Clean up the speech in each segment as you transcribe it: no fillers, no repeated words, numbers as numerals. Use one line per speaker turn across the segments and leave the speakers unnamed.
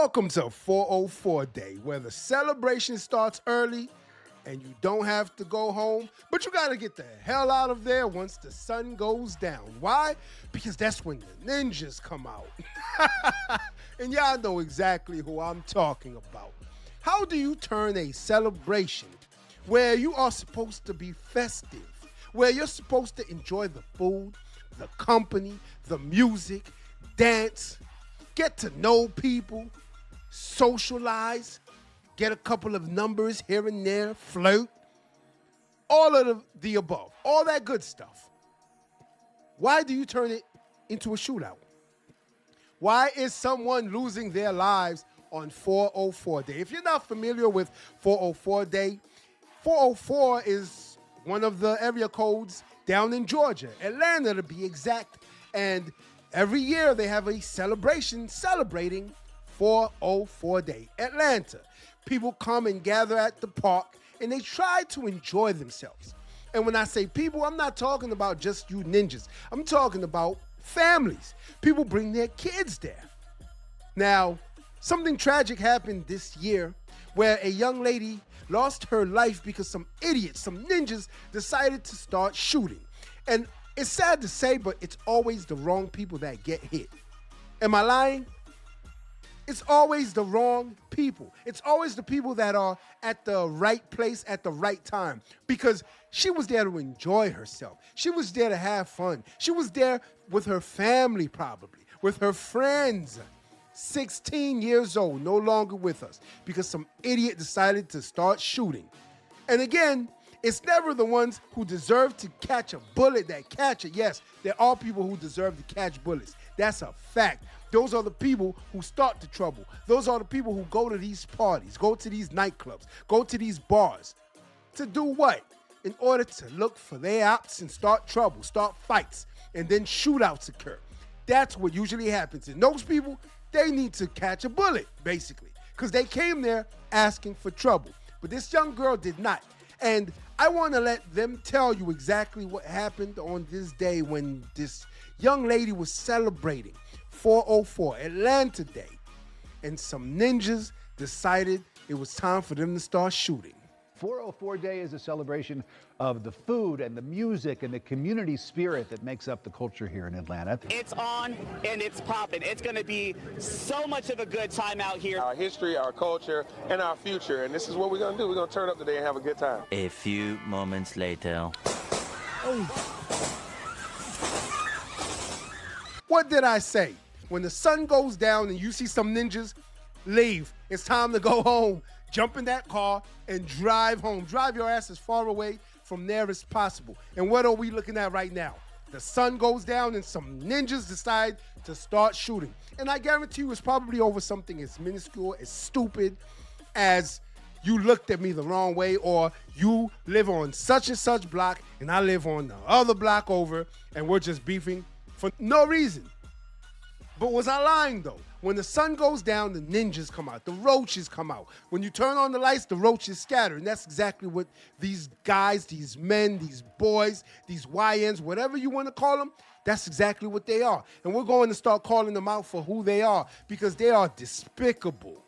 Welcome to 404 Day, where the celebration starts early and you don't have to go home, but you got to get the hell out of there once the sun goes down. Why? Because that's when the ninjas come out. And y'all know exactly who I'm talking about. How do you turn a celebration where you are supposed to be festive, where you're supposed to enjoy the food, the company, the music, dance, get to know people, socialize, get a couple of numbers here and there, flirt, all of the above, all that good stuff. Why do you turn it into a shootout? Why is someone losing their lives on 404 Day? If you're not familiar with 404 Day, 404 is one of the area codes down in Georgia, Atlanta to be exact, and every year they have a celebration celebrating 404 Day, Atlanta. People come and gather at the park and they try to enjoy themselves. And when I say people, I'm not talking about just you ninjas. I'm talking about families. People bring their kids there. Now, something tragic happened this year where a young lady lost her life because some idiots, some ninjas, decided to start shooting. And it's sad to say, but it's always the wrong people that get hit. Am I lying? It's always the wrong people. It's always the people that are at the right place at the right time, because she was there to enjoy herself. She was there to have fun. She was there with her family, probably, with her friends. 16 years old, no longer with us, because some idiot decided to start shooting. And again, it's never the ones who deserve to catch a bullet that catch it. Yes, there are people who deserve to catch bullets. That's a fact. Those are the people who start the trouble. Those are the people who go to these parties, go to these nightclubs, go to these bars. To do what? In order to look for their ops and start trouble, start fights, and then shootouts occur. That's what usually happens. And those people, they need to catch a bullet, basically, because they came there asking for trouble. But this young girl did not. And I want to let them tell you exactly what happened on this day when this young lady was celebrating 404 Atlanta Day, and some ninjas decided it was time for them to start shooting.
404 Day is a celebration of the food and the music and the community spirit that makes up the culture here in Atlanta.
It's on and it's popping. It's going to be so much of a good time out here.
Our history, our culture, and our future. And this is what we're going to do. We're going to turn up today and have a good time.
A few moments later.
What did I say? When the sun goes down and you see some ninjas, leave. It's time to go home. Jump in that car and drive home. Drive your ass as far away from there as possible. And what are we looking at right now? The sun goes down and some ninjas decide to start shooting. And I guarantee you it's probably over something as minuscule, as stupid as you looked at me the wrong way, or you live on such and such block and I live on the other block over and we're just beefing for no reason. But was I lying though? When the sun goes down, the ninjas come out, the roaches come out. When you turn on the lights, the roaches scatter. And that's exactly what these guys, these men, these boys, these YNs, whatever you want to call them, that's exactly what they are. And we're going to start calling them out for who they are, because they are despicable.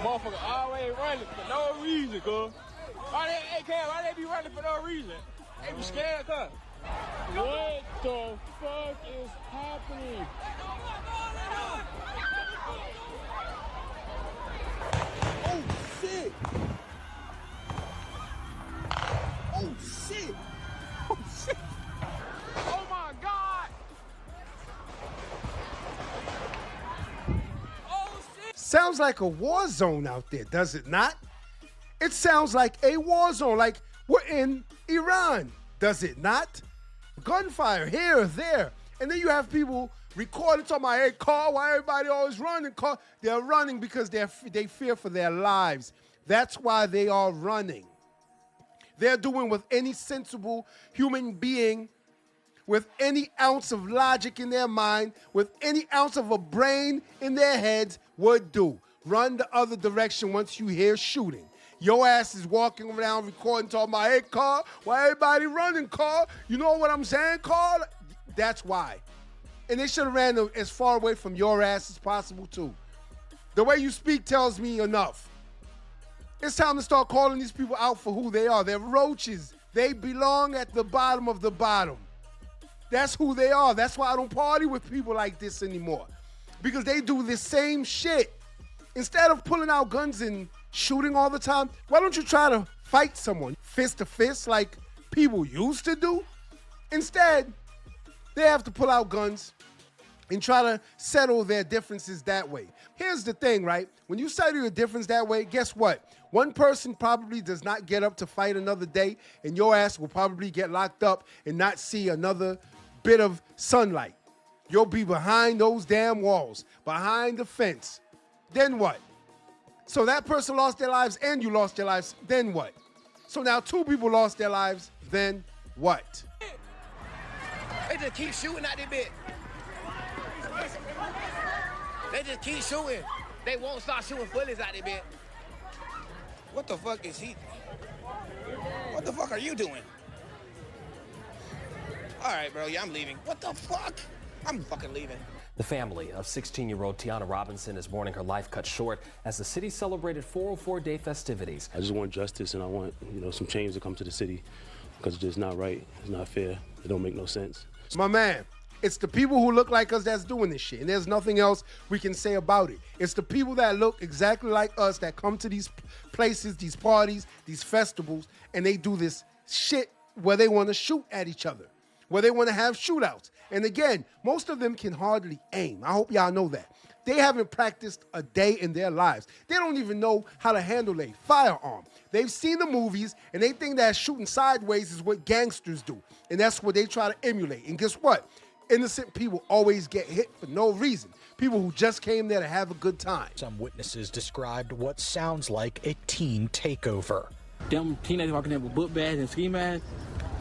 Motherfucker always running for no reason, cuz. Why they be running for no reason? They be scared, cuz. What the fuck is happening?
Oh, shit. Oh, shit. Oh, shit.
Oh my God! Oh shit!
Sounds like a war zone out there, does it not? It sounds like a war zone, like we're in Iran, does it not? Gunfire here or there. And then you have people recording, talking about, hey, Carl, why everybody always running? Carl? They're running because they fear for their lives. That's why they are running. They're doing what any sensible human being with any ounce of logic in their mind, with any ounce of a brain in their heads would do. Run the other direction once you hear shooting. Your ass is walking around recording, talking about, hey, Carl, why everybody running, Carl? You know what I'm saying, Carl? That's why. And they should have ran as far away from your ass as possible, too. The way you speak tells me enough. It's time to start calling these people out for who they are. They're roaches. They belong at the bottom of the bottom. That's who they are. That's why I don't party with people like this anymore. Because they do the same shit. Instead of pulling out guns and shooting all the time, why don't you try to fight someone fist to fist like people used to do? Instead, they have to pull out guns and try to settle their differences that way. Here's the thing, right? When you settle your difference that way, guess what? One person probably does not get up to fight another day, and your ass will probably get locked up and not see another bit of sunlight. You'll be behind those damn walls, behind the fence. Then what? So that person lost their lives and you lost your lives, then what? So now two people lost their lives, then what?
They just keep shooting at that bit. They just keep shooting. They won't start shooting bullets at that bit. What the fuck is he? What the fuck are you doing? All right, bro, yeah, I'm leaving. What the fuck? I'm fucking leaving.
The family of 16-year-old Tiana Robinson is mourning her life cut short as the city celebrated 404 Day festivities.
I just want justice, and I want, some change to come to the city, because it's just not right. It's not fair. It don't make no sense.
My man, it's the people who look like us that's doing this shit, and there's nothing else we can say about it. It's the people that look exactly like us that come to these places, these parties, these festivals, and they do this shit where they want to shoot at each other, where they want to have shootouts. And again, most of them can hardly aim. I hope y'all know that. They haven't practiced a day in their lives. They don't even know how to handle a firearm. They've seen the movies, and they think that shooting sideways is what gangsters do. And that's what they try to emulate. And guess what? Innocent people always get hit for no reason. People who just came there to have a good time.
Some witnesses described what sounds like a teen takeover.
Them teenagers walking in with book bags and ski masks,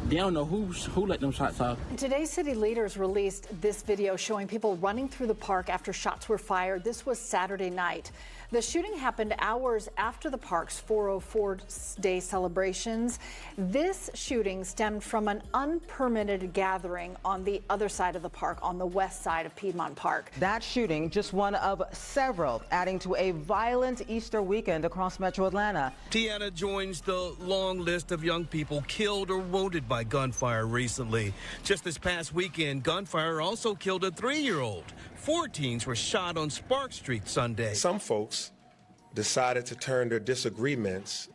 they don't know who let them shots off.
Today's city leaders released this video showing people running through the park after shots were fired. This was Saturday night. The shooting happened hours after the park's 404 Day celebrations. This shooting stemmed from an unpermitted gathering on the other side of the park, on the west side of Piedmont Park.
That shooting, just one of several, adding to a violent Easter weekend across Metro Atlanta.
Tiana joins the long list of young people killed or wounded by gunfire recently. Just this past weekend, gunfire also killed a 3-year-old. 4 teens were shot on Spark Street Sunday.
Some folks decided to turn their disagreements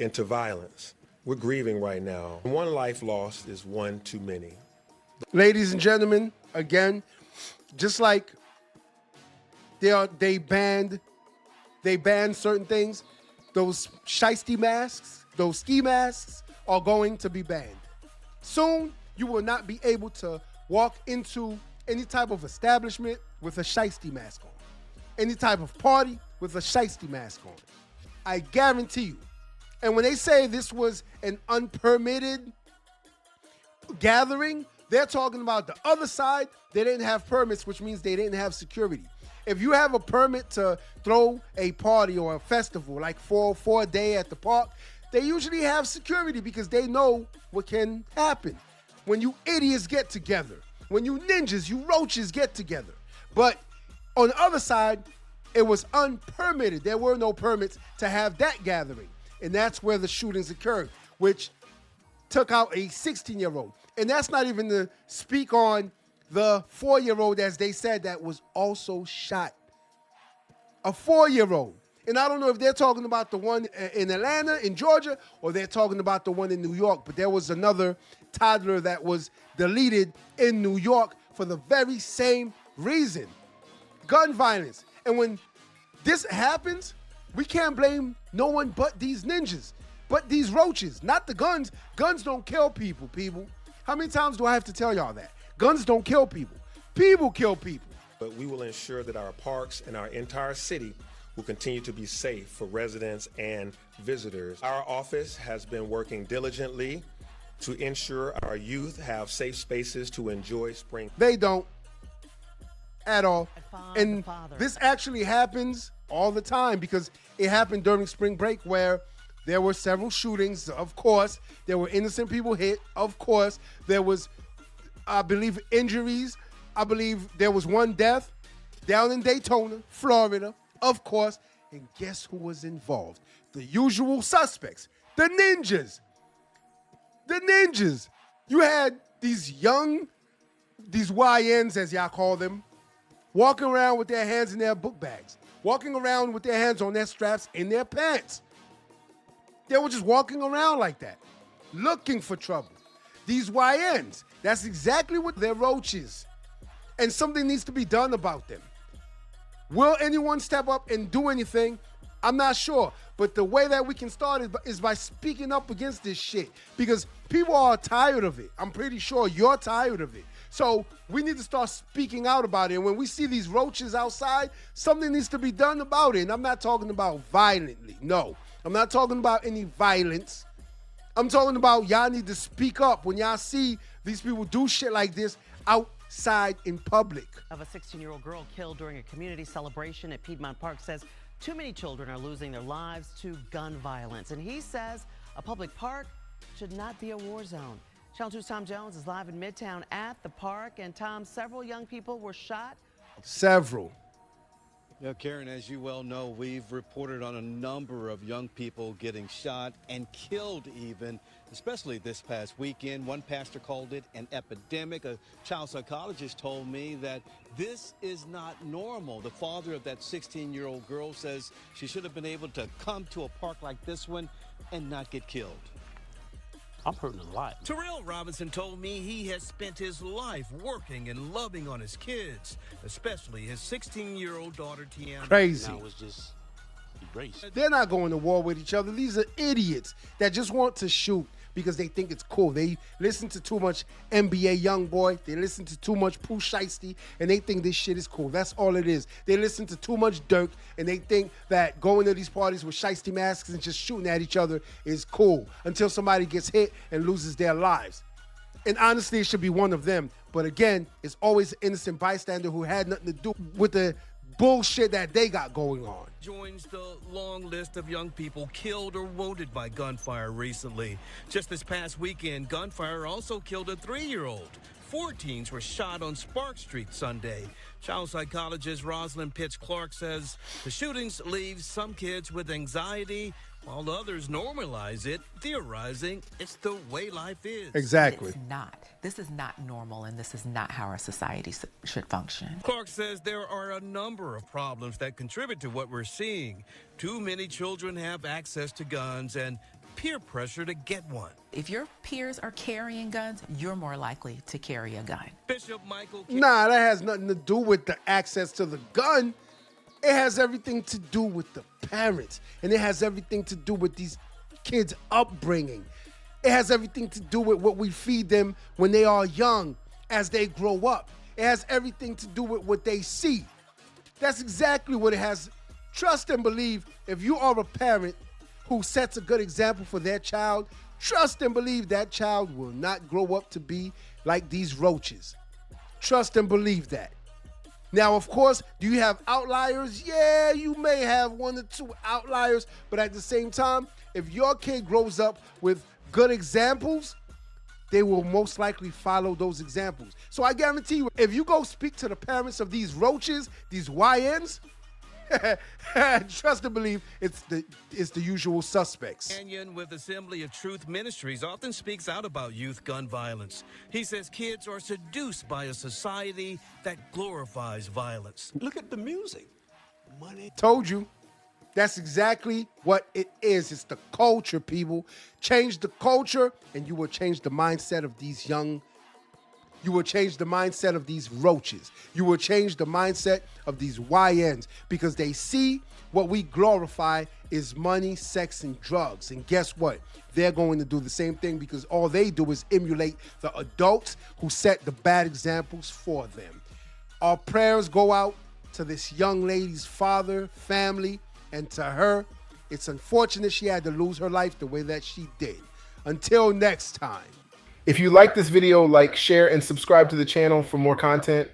into violence. We're grieving right now. One life lost is one too many.
Ladies and gentlemen, again, just like they banned certain things, those shiesty masks, those ski masks are going to be banned. Soon, you will not be able to walk into any type of establishment with a shiesty mask on. Any type of party with a shiesty mask on. I guarantee you. And when they say this was an unpermitted gathering, they're talking about the other side. They didn't have permits, which means they didn't have security. If you have a permit to throw a party or a festival like 404 Day at the park, they usually have security because they know what can happen when you idiots get together, when you ninjas, you roaches get together. But on the other side, it was unpermitted. There were no permits to have that gathering. And that's where the shootings occurred, which took out a 16-year-old. And that's not even to speak on the 4-year-old, as they said, that was also shot. A 4-year-old. And I don't know if they're talking about the one in Atlanta, in Georgia, or they're talking about the one in New York. But there was another toddler that was deleted in New York for the very same reason. Gun violence. And when this happens, we can't blame no one but these ninjas, but these roaches, not the guns. Guns don't kill people, people. How many times do I have to tell y'all that? Guns don't kill people. People kill people.
But we will ensure that our parks and our entire city will continue to be safe for residents and visitors. Our office has been working diligently to ensure our youth have safe spaces to enjoy spring.
They don't at all. And this actually happens all the time because it happened during spring break where there were several shootings. Of course, there were innocent people hit. Of course, there was I believe, injuries. I believe there was one death down in Daytona, Florida, of course. And guess who was involved? The usual suspects, the ninjas. The ninjas. You had these YNs, as y'all call them, walking around with their hands in their book bags, walking around with their hands on their straps in their pants. They were just walking around like that, looking for trouble. These YNs, that's exactly what they're roaches. And something needs to be done about them. Will anyone step up and do anything? I'm not sure. But the way that we can start is by speaking up against this shit. Because people are tired of it. I'm pretty sure you're tired of it. So we need to start speaking out about it. And when we see these roaches outside, something needs to be done about it. And I'm not talking about violently. No. I'm not talking about any violence. I'm talking about y'all need to speak up when y'all see these people do shit like this outside in public.
Of a 16-year-old girl killed during a community celebration at Piedmont Park says too many children are losing their lives to gun violence. And he says a public park should not be a war zone. Channel 2's Tom Jones is live in Midtown at the park. And Tom, several young people were shot.
Several.
Yeah, Karen, as you well know, we've reported on a number of young people getting shot and killed even, especially this past weekend. One pastor called it an epidemic. A child psychologist told me that this is not normal. The father of that 16-year-old girl says she should have been able to come to a park like this one and not get killed.
I'm hurting a lot.
𝗧𝗿𝗴𝗏 Robinson told me he has spent his life working and loving on his kids, especially his 16-year-old daughter, Tiana.
Crazy.
Now it's just erased.
They're not going to war with each other. These are idiots that just want to shoot because they think it's cool. They listen to too much NBA YoungBoy. They listen to too much Pooh Shiesty, and they think this shit is cool. That's all it is. They listen to too much Dirk, and they think that going to these parties with shiesty masks and just shooting at each other is cool until somebody gets hit and loses their lives. And honestly, it should be one of them. But again, it's always an innocent bystander who had nothing to do with the bullshit that they got going on.
Joins the long list of young people killed or wounded by gunfire recently. Just this past weekend, gunfire also killed a 3-year-old. 4 teens were shot on Spark Street Sunday. Child psychologist Rosalind Pitts-Clark says the shootings leave some kids with anxiety, while others normalize it, theorizing it's the way life is.
Exactly.
It's not. This is not normal, and this is not how our society should function.
Clark says there are a number of problems that contribute to what we're seeing. Too many children have access to guns and peer pressure to get one.
If your peers are carrying guns, you're more likely to carry a gun.
Bishop Michael...
Nah, that has nothing to do with the access to the gun. It has everything to do with the parents, and it has everything to do with these kids' upbringing. It has everything to do with what we feed them when they are young, as they grow up. It has everything to do with what they see. That's exactly what it has. Trust and believe, if you are a parent who sets a good example for their child, trust and believe that child will not grow up to be like these roaches. Trust and believe that. Now, of course, do you have outliers? Yeah, you may have 1 or 2 outliers, but at the same time, if your kid grows up with good examples, they will most likely follow those examples. So I guarantee you, if you go speak to the parents of these roaches, these YNs, trust and believe it's the usual suspects.
Canyon with Assembly of Truth Ministries often speaks out about youth gun violence. He says kids are seduced by a society that glorifies violence.
Look at the music. Money.
Told you. That's exactly what it is. It's the culture, people. Change the culture, and you will change the mindset of these young. You will change the mindset of these roaches. You will change the mindset of these YNs because they see what we glorify is money, sex, and drugs. And guess what? They're going to do the same thing because all they do is emulate the adults who set the bad examples for them. Our prayers go out to this young lady's father, family, and to her. It's unfortunate she had to lose her life the way that she did. Until next time.
If you like this video, like, share, and subscribe to the channel for more content.